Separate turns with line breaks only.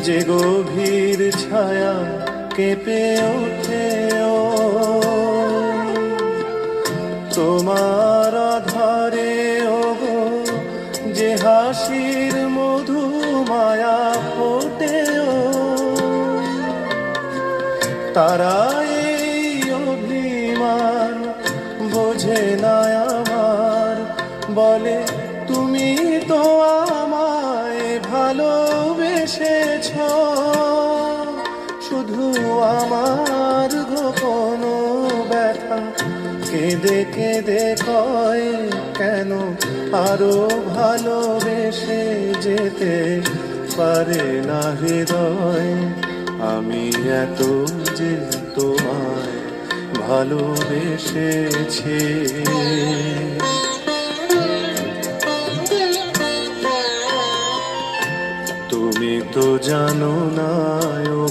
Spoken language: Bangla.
যে গভীর ছায়া কেঁপে ওঠে ও তোমার আধারে ও গো, যে হাসির মধু মায়া ফোটে ও তারা এই অভিমান বোঝে না আমার, বলে তুমি তো আমায় ভালোবেসেছ, শুধু আমার গোপন ব্যথা কেঁদে কেঁদে কয় কেন আরো ভালোবেসে যেতে পারে না হৃদয়। আমি এত যে তোমায় ভালোবেসেছি, তুমি তো জানো না ও